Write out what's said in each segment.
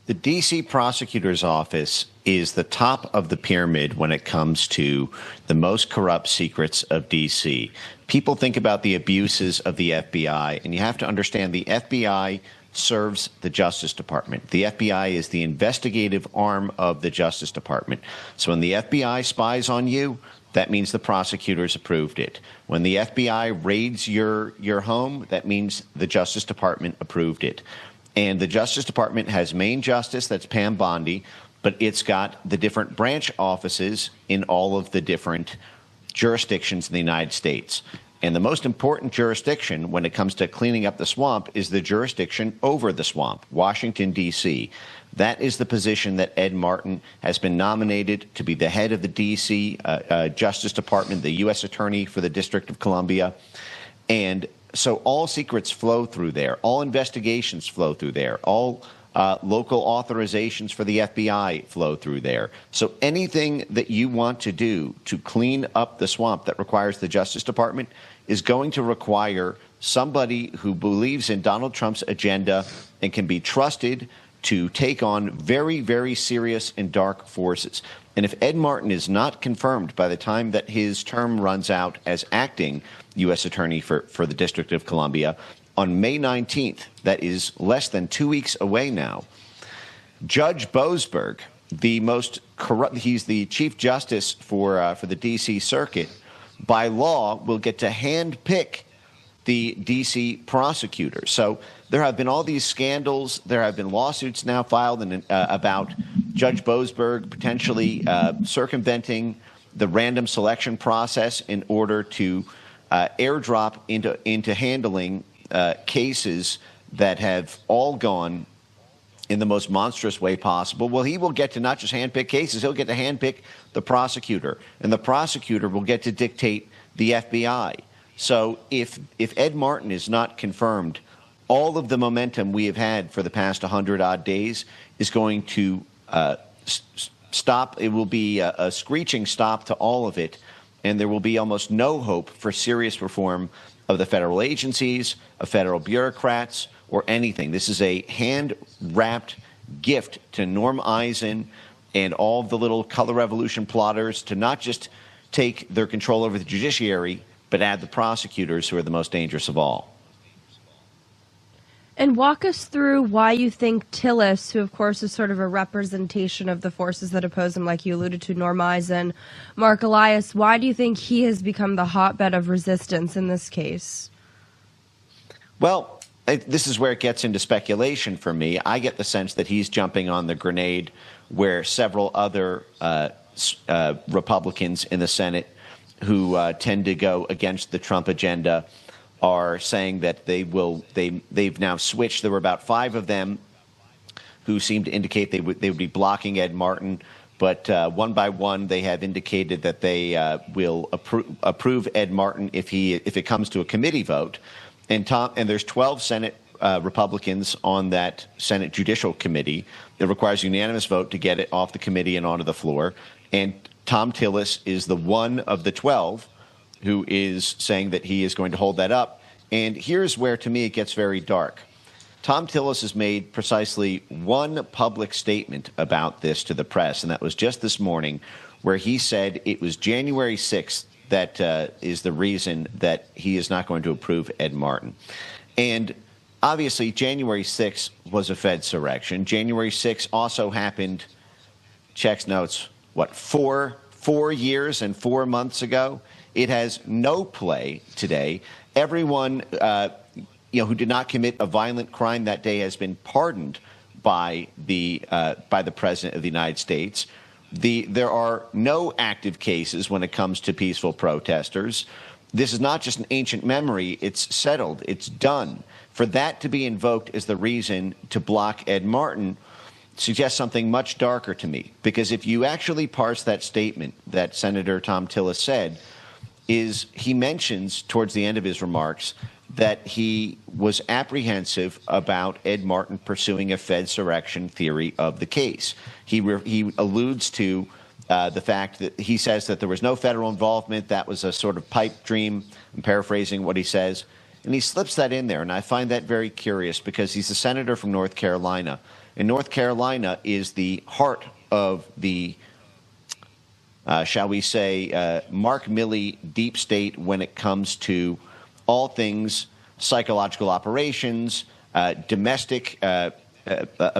The D.C. Prosecutor's Office is the top of the pyramid when it comes to the most corrupt secrets of D.C. People think about the abuses of the FBI, and you have to understand the FBI serves the Justice Department. The FBI is the investigative arm of the Justice Department. So when the FBI spies on you, that means the prosecutors approved it. When the FBI raids your home, that means the Justice Department approved it. And the Justice Department has main justice, that's Pam Bondi, but it's got the different branch offices in all of the different jurisdictions in the United States. And the most important jurisdiction when it comes to cleaning up the swamp is the jurisdiction over the swamp, Washington, D.C. That is the position that Ed Martin has been nominated to be the head of the D.C. Justice Department, the U.S. Attorney for the District of Columbia. And so all secrets flow through there. All investigations flow through there. All local authorizations for the FBI flow through there. So anything that you want to do to clean up the swamp that requires the Justice Department is going to require somebody who believes in Donald Trump's agenda and can be trusted to take on very, very serious and dark forces. And if Ed Martin is not confirmed by the time that his term runs out as acting U.S. Attorney for the District of Columbia on May 19th, that is less than 2 weeks away now, Judge Boasberg, the most corrupt, he's the Chief Justice for the D.C. Circuit, by law will get to handpick the D.C. prosecutor. So there have been all these scandals. There have been lawsuits now filed about Judge Boasberg potentially circumventing the random selection process in order to airdrop into handling cases that have all gone in the most monstrous way possible. Well, he will get to not just handpick cases, he'll get to handpick the prosecutor, and the prosecutor will get to dictate the FBI. So if Ed Martin is not confirmed, all of the momentum we have had for the past 100-odd days is going to stop. It will be a screeching stop to all of it, and there will be almost no hope for serious reform of the federal agencies, of federal bureaucrats, or anything. This is a hand-wrapped gift to Norm Eisen and all of the little color revolution plotters to not just take their control over the judiciary, but add the prosecutors, who are the most dangerous of all. And walk us through why you think Tillis, who of course is sort of a representation of the forces that oppose him, like you alluded to, Norm Eisen, Mark Elias, why do you think he has become the hotbed of resistance in this case? Well, this is where it gets into speculation for me. I get the sense that he's jumping on the grenade where several other Republicans in the Senate who tend to go against the Trump agenda are saying that they've now switched. There were about 5 of them who seemed to indicate they would be blocking Ed Martin, but one by one they have indicated that they will approve Ed Martin if it comes to a committee vote. And there's 12 Senate Republicans on that Senate Judicial Committee. It requires a unanimous vote to get it off the committee and onto the floor. And Thom Tillis is the one of the 12 who is saying that he is going to hold that up. And here's where, to me, it gets very dark. Thom Tillis has made precisely one public statement about this to the press, and that was just this morning, where he said it was January 6th that is the reason that he is not going to approve Ed Martin. And obviously, January 6th was a FEDsurrection. January 6th also happened, checks notes, what, four years and 4 months ago? It has no play today. Everyone who did not commit a violent crime that day has been pardoned by the President of the United States. There are no active cases when it comes to peaceful protesters. This is not just an ancient memory. It's settled. It's done. For that to be invoked as the reason to block Ed Martin suggests something much darker to me. Because if you actually parse that statement that Senator Thom Tillis said, he mentions towards the end of his remarks that he was apprehensive about Ed Martin pursuing a FEDsurrection theory of the case. He alludes to the fact that he says that there was no federal involvement. That was a sort of pipe dream. I'm paraphrasing what he says. And he slips that in there, and I find that very curious because he's a senator from North Carolina. And North Carolina is the heart of the, shall we say, Mark Milley deep state when it comes to all things psychological operations, domestic, a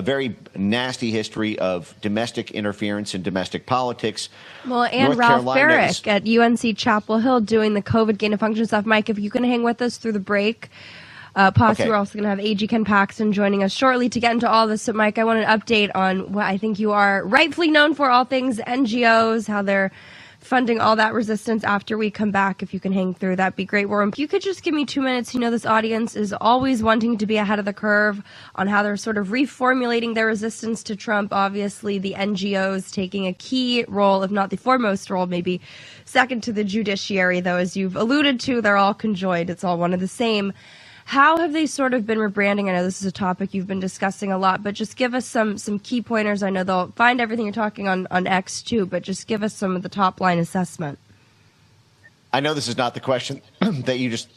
very nasty history of domestic interference in domestic politics. Well, and North Ralph Carolina Barrick at UNC Chapel Hill doing the COVID gain of function stuff. Mike, if you can hang with us through the break. Possibly we're also going to have AG Ken Paxton joining us shortly to get into all this. So, Mike, I want an update on what I think you are rightfully known for, all things NGOs, how they're funding all that resistance. After we come back, if you can hang through, that'd be great. If you could just give me 2 minutes. You know, this audience is always wanting to be ahead of the curve on how they're sort of reformulating their resistance to Trump. Obviously, the NGOs taking a key role, if not the foremost role, maybe second to the judiciary, though, as you've alluded to, they're all conjoined. It's all one and the same. How have they sort of been rebranding? I know this is a topic you've been discussing a lot, but just give us some key pointers. I know they'll find everything you're talking on X too, but just give us some of the top line assessment. I know this is not the question that you just.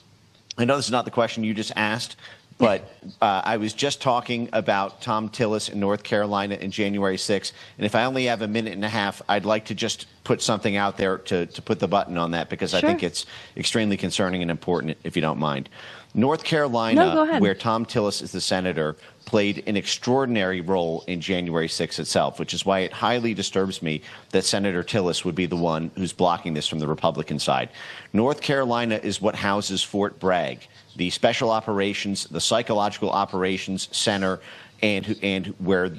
I know this is not the question you just asked, but I was just talking about Thom Tillis in North Carolina in January 6th, and if I only have a minute and a half, I'd like to just put something out there to put the button on that because I think it's extremely concerning and important, if you don't mind. North Carolina, where Thom Tillis is the senator, played an extraordinary role in January 6th itself, which is why it highly disturbs me that Senator Tillis would be the one who's blocking this from the Republican side. North Carolina is what houses Fort Bragg, the special operations, the psychological operations center, and where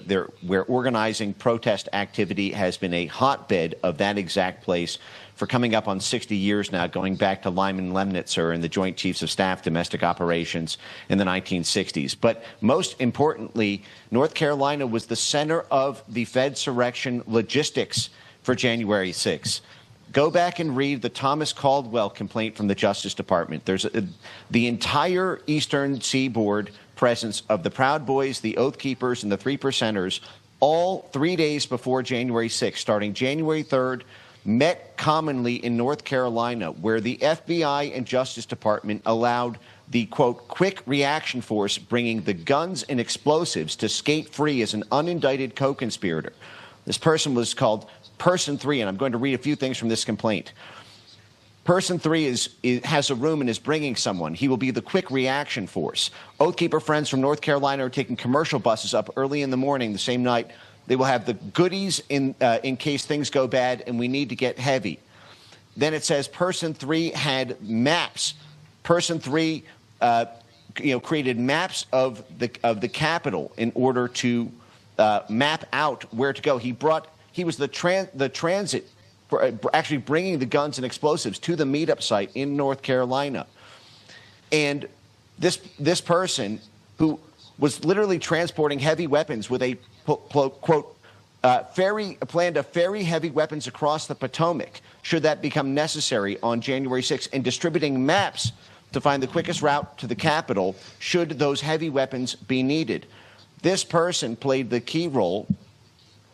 organizing protest activity has been a hotbed of that exact place for coming up on 60 years now, going back to Lyman Lemnitzer and the Joint Chiefs of Staff domestic operations in the 1960s. But most importantly, North Carolina was the center of the FEDsurrection logistics for January 6th. Go back and read the Thomas Caldwell complaint from the Justice Department. There's the entire Eastern Seaboard presence of the Proud Boys, the Oath Keepers, and the Three Percenters, all 3 days before January 6th, starting January 3rd, met commonly in North Carolina, where the FBI and Justice Department allowed the, quote, quick reaction force bringing the guns and explosives to skate free as an unindicted co-conspirator. This person was called Person 3, and I'm going to read a few things from this complaint. Person 3 has a room and is bringing someone. He will be the quick reaction force. Oathkeeper friends from North Carolina are taking commercial buses up early in the morning the same night. They will have the goodies in case things go bad and we need to get heavy. Then it says Person 3 had maps. Person 3 created maps of the Capitol in order to map out where to go. He was the transit, actually bringing the guns and explosives to the meetup site in North Carolina. And this person who was literally transporting heavy weapons with a quote, planned to ferry heavy weapons across the Potomac, should that become necessary on January 6th, and distributing maps to find the quickest route to the Capitol should those heavy weapons be needed. This person played the key role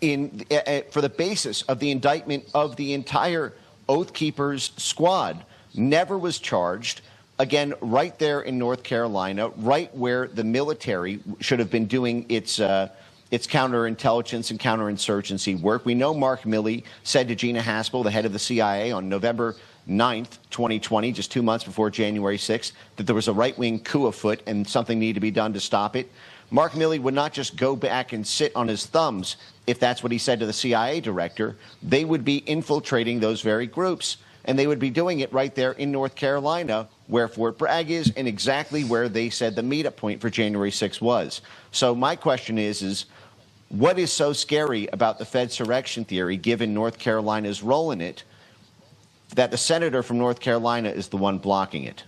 for the basis of the indictment of the entire Oath Keepers squad. Never was charged. Again, right there in North Carolina, right where the military should have been doing its counterintelligence and counterinsurgency work. We know Mark Milley said to Gina Haspel, the head of the CIA, on November 9th, 2020, just 2 months before January 6th, that there was a right-wing coup afoot and something needed to be done to stop it. Mark Milley would not just go back and sit on his thumbs if that's what he said to the CIA director. They would be infiltrating those very groups, and they would be doing it right there in North Carolina, where Fort Bragg is, and exactly where they said the meetup point for January 6th was. So my question is what is so scary about the FEDsurrection theory, given North Carolina's role in it, that the senator from North Carolina is the one blocking it?